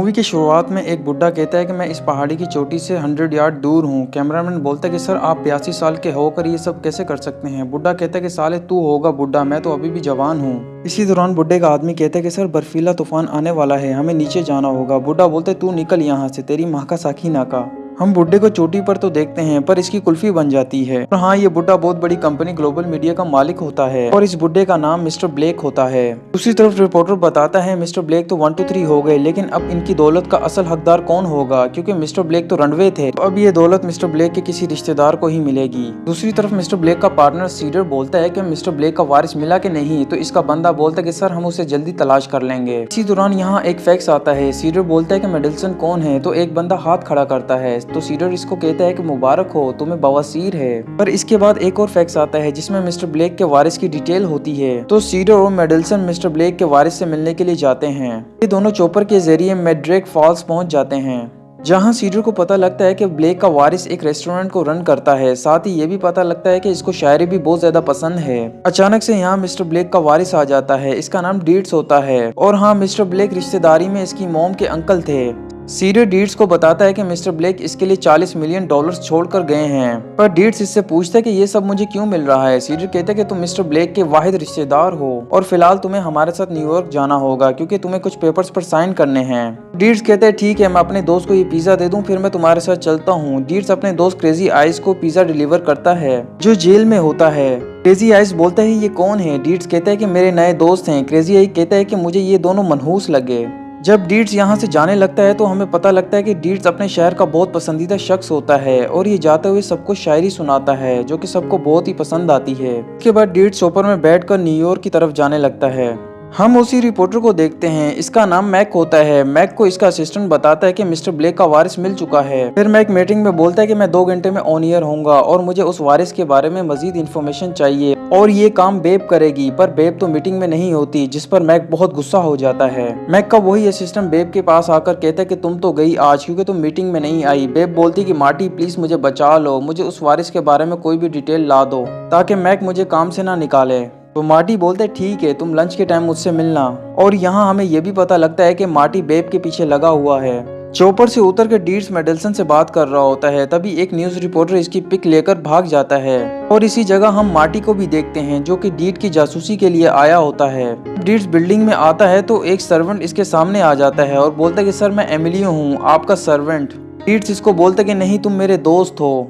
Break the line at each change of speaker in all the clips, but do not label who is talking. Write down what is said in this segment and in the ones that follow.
Movie की शुरुआत में एक बुड्ढा कहता है कि मैं इस पहाड़ी की चोटी से 100 यार्ड दूर हूँ। कैमरामैन बोलता है कि सर आप 82 साल के होकर ये सब कैसे कर सकते हैं। बुड्ढा कहता है कि साले तू होगा बुड्ढा, मैं तो अभी भी जवान हूँ। इसी दौरान बुड्ढे का आदमी कहता है कि सर बर्फीला तूफान आने वाला है, हमें नीचे जाना होगा। बुड्ढा बोलता है तू निकल यहाँ से, तेरी माँ का साखी नाका। हम बुड्ढे को चोटी पर तो देखते हैं पर इसकी कुल्फी बन जाती है। और हाँ, ये बुड्ढा बहुत बड़ी कंपनी ग्लोबल मीडिया का मालिक होता है और इस बुड्ढे का नाम मिस्टर ब्लेक होता है। दूसरी तरफ रिपोर्टर बताता है मिस्टर ब्लेक तो 1 2 3 हो गए, लेकिन अब इनकी दौलत का असल हकदार कौन होगा, क्योंकि मिस्टर ब्लेक तो रनवे थे। तो अब ये दौलत मिस्टर ब्लेक के किसी रिश्तेदार को ही मिलेगी। दूसरी तरफ मिस्टर ब्लेक का पार्टनर सीडर बोलता है कि मिस्टर ब्लेक का वारिस मिला कि नहीं, तो इसका बंदा बोलता है कि सर हम उसे जल्दी तलाश कर लेंगे। इसी दौरान यहाँ एक फैक्स आता है। सीडर बोलता है कि मेडल्सन कौन है, तो एक बंदा हाथ खड़ा करता है, तो सीडर इसको कहता है कि मुबारक हो, तुम्हें बवासीर है। पर इसके बाद एक और फैक्स आता है जिसमें मिस्टर ब्लेक के वारिस की डिटेल होती है। तो सीडर और मेडल्सन मिस्टर ब्लेक के वारिस से मिलने के लिए जाते हैं। ये दोनों चॉपर के जरिए मैड्रेक फॉल्स पहुंच जाते हैं, जहां सीडर को पता लगता है कि ब्लेक का वारिस एक रेस्टोरेंट को रन करता है। साथ ही ये भी पता लगता है कि इसको शायरी भी बहुत ज्यादा पसंद है। अचानक से यहाँ मिस्टर ब्लेक का वारिस आ जाता है, इसका नाम डीड्स होता है। और हाँ, मिस्टर ब्लेक रिश्तेदारी में इसकी मॉम के अंकल थे। सीडर डीड्स को बताता है कि मिस्टर ब्लेक इसके लिए $40 मिलियन छोड़कर गए हैं। पर डीड्स इससे पूछता है कि ये सब मुझे क्यों मिल रहा है। सीडर कहता है कि तुम मिस्टर ब्लेक के वाहिद रिश्तेदार हो और फिलहाल तुम्हें हमारे साथ न्यूयॉर्क जाना होगा क्योंकि तुम्हें कुछ पेपर्स पर साइन करने हैं। डीड्स कहते हैं ठीक है, मैं अपने दोस्त को ये पिज्जा दे दूं, फिर मैं तुम्हारे साथ चलता हूँ। डीड्स अपने दोस्त क्रेजी आइस को पिज्जा डिलीवर करता है जो जेल में होता है। क्रेजी आइस बोलता है ये कौन है। डीड्स कहता है कि मेरे नए दोस्त हैं। क्रेजी आइस कहता है कि मुझे ये दोनों मनहूस लगे। जब डीड्स यहाँ से जाने लगता है तो हमें पता लगता है कि डीड्स अपने शहर का बहुत पसंदीदा शख्स होता है और ये जाते हुए सबको शायरी सुनाता है जो कि सबको बहुत ही पसंद आती है। इसके बाद डीड्स चॉपर में बैठकर न्यूयॉर्क की तरफ जाने लगता है। हम उसी रिपोर्टर को देखते हैं, इसका नाम मैक होता है। मैक को इसका असिस्टेंट बताता है कि मिस्टर ब्लेक का वारिस मिल चुका है। फिर मैक मीटिंग में बोलता है कि मैं 2 घंटे में ऑन एयर होऊंगा और मुझे उस वारिस के बारे में मजीद इन्फॉर्मेशन चाहिए और ये काम बेब करेगी। पर बेब तो मीटिंग में नहीं होती, जिस पर मैक बहुत गुस्सा हो जाता है। मैक का वही असिस्टेंट बेब के पास आकर कहता है कि तुम तो गई आज क्योंकि तुम मीटिंग में नहीं आई। बेब बोलती कि मार्टी प्लीज मुझे बचा लो, मुझे उस वारिस के बारे में कोई भी डिटेल ला दो ताकि मैक मुझे काम से ना निकाले। तो मार्टी बोलते ठीक है, तुम लंच के टाइम मुझसे मिलना। और यहाँ हमें यह भी पता लगता है कि मार्टी बेब के पीछे लगा हुआ है। चॉपर से उतर के डीड्स मेडल्सन से बात कर रहा होता है, तभी एक न्यूज रिपोर्टर इसकी पिक लेकर भाग जाता है। और इसी जगह हम मार्टी को भी देखते हैं जो कि डीड की जासूसी के लिए आया होता है। डीड्स बिल्डिंग में आता है तो एक सर्वेंट इसके सामने आ जाता है और बोलता है कि सर मैं एमिलियो हूँ, आपका सर्वेंट। डीड्स इसको बोलता है कि नहीं तुम मेरे दोस्त हो।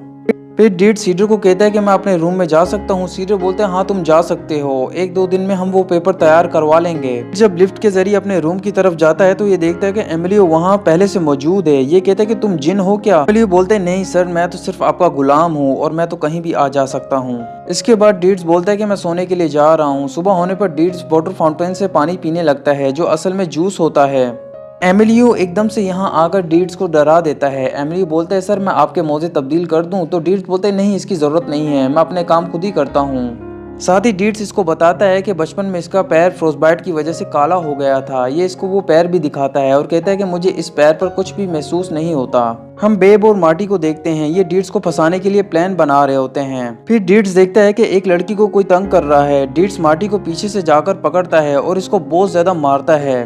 फिर डीड सीडर को कहता है कि मैं अपने रूम में जा सकता हूँ। सीडर बोलते हैं हाँ तुम जा सकते हो, 1-2 दिन में हम वो पेपर तैयार करवा लेंगे। जब लिफ्ट के जरिए अपने रूम की तरफ जाता है तो ये देखता है कि एमिलियो वहाँ पहले से मौजूद है। ये कहता है कि तुम जिन हो क्या। एमिलियो बोलते हैं नहीं सर, मैं तो सिर्फ आपका गुलाम हूँ और मैं तो कहीं भी आ जा सकता हूँ। इसके बाद डीड्स बोलता है कि मैं सोने के लिए जा रहा हूँ। सुबह होने पर डीड्स वाटर फाउंटेन से पानी पीने लगता है जो असल में जूस होता है। एमिलियो एकदम से यहाँ आकर डीड्स को डरा देता है। एमिलियो बोलता है सर मैं आपके मोजे तब्दील कर दूं, तो डीड्स बोलते हैं नहीं इसकी जरूरत नहीं है, मैं अपने काम खुद ही करता हूँ। साथ ही डीड्स इसको बताता है कि बचपन में इसका पैर फ्रोस्टबाइट की वजह से काला हो गया था। ये इसको वो पैर भी दिखाता है और कहता है कि मुझे इस पैर पर कुछ भी महसूस नहीं होता। हम बेब और मार्टी को देखते हैं, ये डीड्स को फंसाने के लिए प्लान बना रहे होते हैं। फिर डीड्स देखता है कि एक लड़की को कोई तंग कर रहा है। डीड्स मार्टी को पीछे से जाकर पकड़ता है और इसको बहुत ज्यादा मारता है।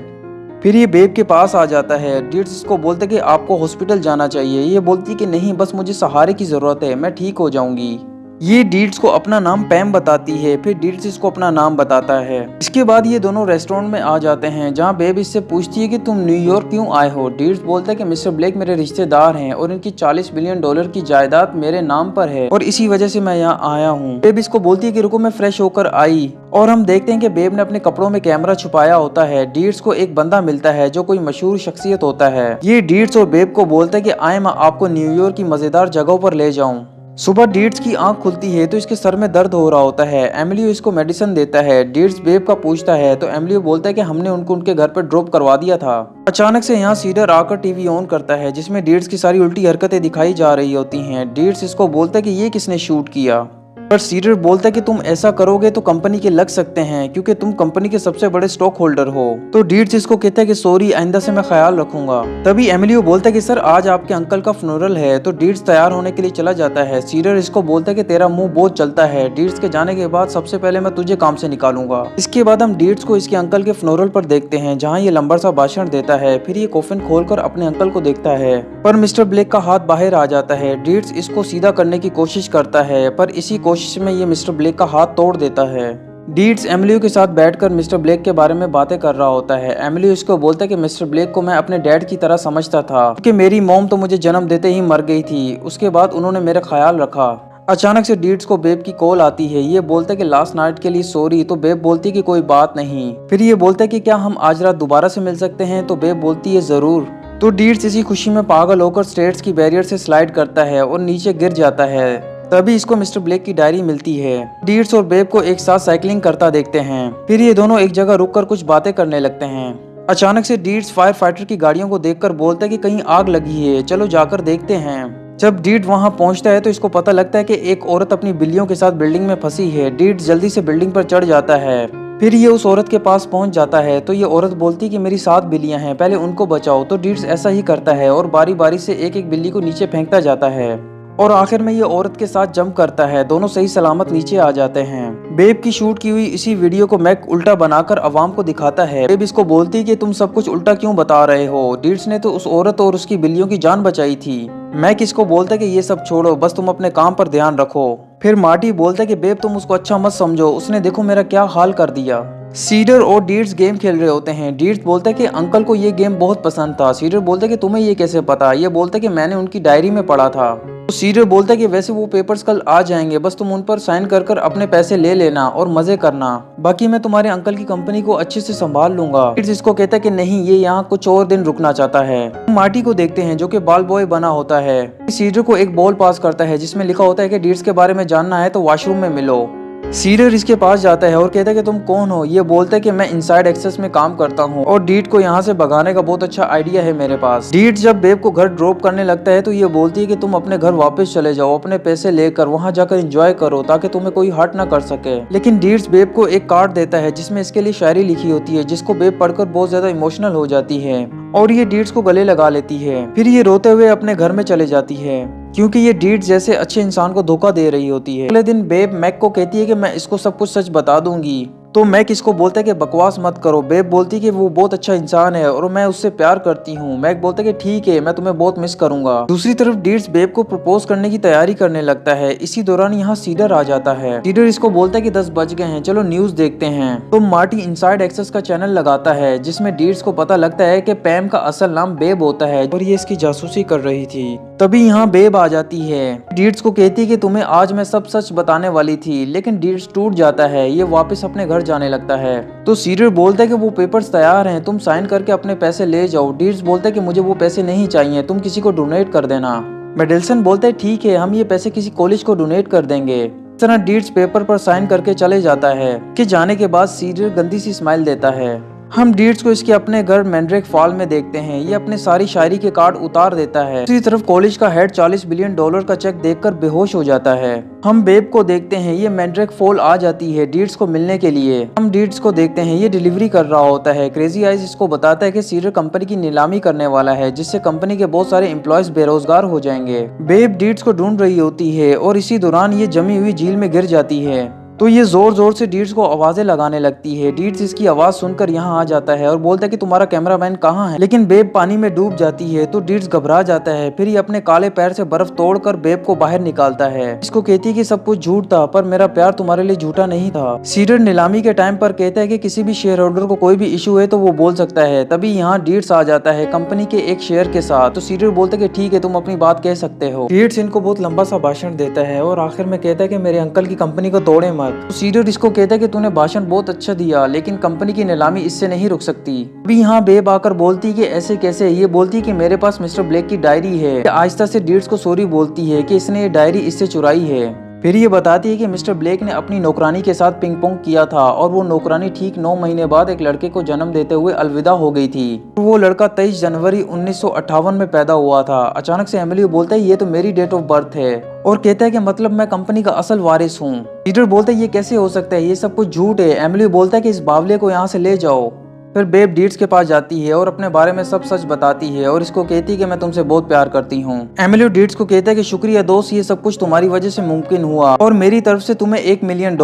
फिर ये बेब के पास आ जाता है। डीड्स इसको बोलते कि आपको हॉस्पिटल जाना चाहिए। ये बोलती कि नहीं बस मुझे सहारे की जरूरत है, मैं ठीक हो जाऊंगी। ये डीड्स को अपना नाम पैम बताती है, फिर डीड्स इसको अपना नाम बताता है। इसके बाद ये दोनों रेस्टोरेंट में आ जाते हैं जहाँ बेब इससे पूछती है कि तुम न्यूयॉर्क क्यों आए हो। डीड्स बोलता है कि मिस्टर ब्लेक मेरे रिश्तेदार हैं और इनकी $40 बिलियन की जायदाद मेरे नाम पर है और इसी वजह से मैं यहाँ आया हूँ। बेब इसको बोलती है कि रुको मैं फ्रेश होकर आई। और हम देखते हैं कि बेब ने अपने कपड़ों में कैमरा छुपाया होता है। डीड्स को एक बंदा मिलता है जो कोई मशहूर शख्सियत होता है। ये डीड्स और बेब को बोलता है कि आए मैं आपको न्यूयॉर्क की मजेदार जगहों पर ले जाऊं। सुबह डीड्स की आंख खुलती है तो इसके सर में दर्द हो रहा होता है। एमिलियो इसको मेडिसिन देता है। डीड्स बेब का पूछता है तो एमिलियो बोलता है कि हमने उनको उनके घर पर ड्रॉप करवा दिया था। अचानक से यहाँ सीडर आकर टीवी ऑन करता है जिसमें डीड्स की सारी उल्टी हरकतें दिखाई जा रही होती हैं। डीड्स इसको बोलता है कि ये किसने शूट किया। पर सीडर बोलता है कि तुम ऐसा करोगे तो कंपनी के लग सकते हैं क्योंकि तुम कंपनी के सबसे बड़े स्टॉक होल्डर हो। तो डीड्स इसको कहता है कि सॉरी, आइंदा से मैं ख्याल रखूंगा। तभी एमिलियो बोलता है कि सर आज आपके अंकल का फ्यूनरल है। तो डीड्स तैयार होने के लिए चला जाता है। सीडर इसको बोलता है कि तेरा मुंह बहुत चलता है, डीड्स के जाने के बाद सबसे पहले मैं तुझे काम से निकालूंगा। इसके बाद हम डीड्स को इसके अंकल के फ्यूनरल पर देखते हैं जहाँ ये लंबा सा भाषण देता है। फिर ये कॉफिन खोलकर अपने अंकल को देखता है पर मिस्टर ब्लेक का हाथ बाहर आ जाता है। डीड्स इसको सीधा करने की कोशिश करता है पर इसी कोशिश में ये मिस्टर ब्लेक का हाथ तोड़ देता है। डीड्स एमिलियो के साथ बैठकर मिस्टर ब्लेक के बारे में बातें कर रहा होता है। एमिलियो इसको बोलता है कि मिस्टर ब्लेक को मैं अपने डैड की तरह समझता था क्योंकि मेरी मॉम तो मुझे जन्म देते ही मर गई थी, उसके बाद उन्होंने मेरा ख्याल रखा। अचानक से डीड्स को बेब की कॉल आती है। ये बोलता है कि लास्ट नाइट के लिए सॉरी। तो बेब बोलती है कि कोई बात नहीं। फिर ये बोलता है कि क्या हम आज रात दोबारा से मिल सकते हैं। तो बेब बोलती है जरूर। तो डीड्स इसी खुशी में पागल होकर स्टेयर्स की बैरियर से स्लाइड करता है और नीचे गिर जाता है। तभी इसको मिस्टर ब्लेक की डायरी मिलती है। डीड्स और बेब को एक साथ साइकिलिंग करता देखते हैं। फिर ये दोनों एक जगह रुककर कुछ बातें करने लगते हैं। अचानक से डीड्स फायर फाइटर की गाड़ियों को देखकर बोलता है कि कहीं आग लगी है, चलो जाकर देखते हैं। जब डीड वहां पहुंचता है तो इसको पता लगता है कि एक औरत अपनी बिल्लियों के साथ बिल्डिंग में फंसी है। डीड्स जल्दी से बिल्डिंग पर चढ़ जाता है। फिर ये उस औरत के पास पहुंच जाता है तो ये औरत बोलती है कि मेरी 7 बिल्लियां हैं, पहले उनको बचाओ। तो डीड्स ऐसा ही करता है और बारी बारी से एक एक बिल्ली को नीचे फेंकता जाता है और आखिर में ये औरत के साथ जंप करता है। दोनों सही सलामत नीचे आ जाते हैं। बेब की शूट की हुई इसी वीडियो को मैक उल्टा बनाकर अवाम को दिखाता है। बेब इसको बोलती है कि तुम सब कुछ उल्टा क्यों बता रहे हो, डीड्स ने तो उस औरत और उसकी बिल्लियों की जान बचाई थी। मैक इसको बोलता है कि ये सब छोड़ो, बस तुम अपने काम पर ध्यान रखो। फिर मार्टी बोलता है कि बेब तुम उसको अच्छा मत समझो, उसने देखो मेरा क्या हाल कर दिया। सीडर और डीड्स गेम खेल रहे होते हैं। डीड्स बोलता है कि अंकल को ये गेम बहुत पसंद था। सीडर बोलता है कि तुम्हें ये कैसे पता। ये बोलता है कि मैंने उनकी डायरी में पढ़ा था। तो सीडर बोलता है कि वैसे वो पेपर्स कल आ जाएंगे, बस तुम उन पर साइन कर कर अपने पैसे ले लेना और मजे करना, बाकी मैं तुम्हारे अंकल की कंपनी को अच्छे से संभाल लूंगा। डीड्स इसको कहता है कि नहीं, ये यहाँ कुछ और दिन रुकना चाहता है। मार्टी को देखते हैं जो कि बाल बॉय बना होता है। सीडर को एक बॉल पास करता है जिसमें लिखा होता है कि डीड्स के बारे में जानना है तो वॉशरूम में मिलो। सीडर इसके पास जाता है और कहता है कि तुम कौन हो। ये बोलता है कि मैं इनसाइड एक्सेस में काम करता हूँ और डीड को यहाँ से भगाने का बहुत अच्छा आइडिया है मेरे पास। डीड जब बेब को घर ड्रॉप करने लगता है तो ये बोलती है कि तुम अपने घर वापस चले जाओ, अपने पैसे लेकर वहाँ जाकर एंजॉय करो ताकि तुम्हें कोई हर्ट ना कर सके। लेकिन डीड्स बेब को एक कार्ड देता है जिसमें इसके लिए शायरी लिखी होती है, जिसको बेब पढ़कर बहुत ज्यादा इमोशनल हो जाती है और ये डीड्स को गले लगा लेती है। फिर ये रोते हुए अपने घर में चले जाती है क्योंकि ये डीड्स जैसे अच्छे इंसान को धोखा दे रही होती है। अगले दिन बेब मैक को कहती है कि मैं इसको सब कुछ सच बता दूंगी। तो मैक इसको बोलता है कि बकवास मत करो। बेब बोलती है कि वो बहुत अच्छा इंसान है और मैं उससे प्यार करती हूँ। मैक बोलता है कि ठीक है, मैं तुम्हें बहुत मिस करूंगा। दूसरी तरफ डीड्स बेब को प्रपोज करने की तैयारी करने लगता है। इसी दौरान यहाँ सीडर आ जाता है। सीडर इसको बोलता है कि 10 बज गए हैं, चलो न्यूज देखते हैं। तो मार्टी इनसाइड एक्सेस का चैनल लगाता है जिसमें डीड्स को पता लगता है कि पैम का असल नाम बेब होता है और ये इसकी जासूसी कर रही थी। तभी यहाँ बेब आ जाती है। डीड्स को कहती है कि तुम्हें आज मैं सब सच बताने वाली थी, लेकिन डीड्स टूट जाता है। ये वापस अपने घर जाने लगता है। तो सीडर बोलता है कि वो पेपर्स तैयार हैं, तुम साइन करके अपने पैसे ले जाओ। डीड्स बोलता है कि मुझे वो पैसे नहीं चाहिए, तुम किसी को डोनेट कर देना। मेडेल्सन बोलता है ठीक है, हम ये पैसे किसी कॉलेज को डोनेट कर देंगे। इस तरह डीड्स पेपर पर साइन करके चले जाता है कि जाने के बाद सीडर गंदी सी स्माइल देता है। हम डीड्स को इसके अपने घर मैंड्रेक फॉल में देखते हैं। ये अपने सारी शायरी के कार्ड उतार देता है। दूसरी तरफ कॉलेज का हेड $40 बिलियन का चेक देखकर बेहोश हो जाता है। हम बेब को देखते हैं, ये मैंड्रेक फॉल आ जाती है डीड्स को मिलने के लिए। हम डीड्स को देखते हैं, ये डिलीवरी कर रहा होता है। क्रेजी आइज इसको बताता है कि सीडर कंपनी की नीलामी करने वाला है जिससे कंपनी के बहुत सारे एम्प्लॉयज बेरोजगार हो जाएंगे। बेब डीड्स को ढूंढ रही होती है और इसी दौरान ये जमी हुई झील में गिर जाती है। तो ये जोर जोर से डीड्स को आवाजें लगाने लगती है। डीड्स इसकी आवाज सुनकर यहाँ आ जाता है और बोलता है कि तुम्हारा कैमरामैन कहाँ है। लेकिन बेब पानी में डूब जाती है तो डीड्स घबरा जाता है। फिर ये अपने काले पैर से बर्फ तोड़कर बेब को बाहर निकालता है। इसको कहती है कि सब कुछ झूठ था, पर मेरा प्यार तुम्हारे लिए झूठा नहीं था। सीडर नीलामी के टाइम पर कहता है कि किसी भी शेयर होल्डर को कोई भी इशू है तो वो बोल सकता है। तभी यहाँ डीड्स आ जाता है कंपनी के एक शेयर के साथ। तो सीडर बोलता है कि ठीक है, तुम अपनी बात कह सकते हो। डीड्स इनको बहुत लंबा सा भाषण देता है और आखिर में कहता है कि मेरे अंकल की कंपनी को तोड़े मत। तो सीडर इसको कहता है कि तूने भाषण बहुत अच्छा दिया, लेकिन कंपनी की नीलामी इससे नहीं रुक सकती। अभी यहाँ बेब आकर बोलती है कि ऐसे कैसे। ये बोलती है कि मेरे पास मिस्टर ब्लेक की डायरी है। आहिस्ता से डीड्स को सॉरी बोलती है कि इसने ये डायरी इससे चुराई है। फिर ये बताती है कि मिस्टर ब्लेक ने अपनी नौकरानी के साथ पिंग पोंग किया था और वो नौकरानी ठीक 9 महीने बाद एक लड़के को जन्म देते हुए अलविदा हो गई थी। वो लड़का 23 जनवरी 1958 में पैदा हुआ था। अचानक से एमिली बोलता है ये तो मेरी डेट ऑफ बर्थ है और कहता है कि मतलब मैं कंपनी का असल वारिस हूँ। पीटर बोलता है ये कैसे हो सकता है, ये सब कुछ झूठ है। एमिली बोलता है कि इस बावले को यहाँ से ले जाओ। फिर बेब डीड्स के पास जाती है और अपने बारे में सब सच बताती है और इसको कहती है कि मैं तुमसे बहुत प्यार करती हूँ। एमिली डीड्स को कहता है कि शुक्रिया दोस्त, ये सब कुछ तुम्हारी वजह से मुमकिन हुआ और मेरी तरफ से तुम्हें $1 मिलियन।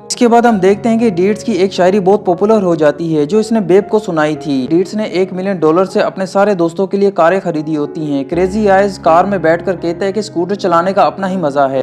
इसके बाद हम देखते हैं कि डीड्स की एक शायरी बहुत पॉपुलर हो जाती है जो इसने बेब को सुनाई थी। डीड्स ने $1 मिलियन से अपने सारे दोस्तों के लिए कारें खरीदी होती हैं। क्रेजी आइज कार में बैठकर कहता है कि स्कूटर चलाने का अपना ही मजा है।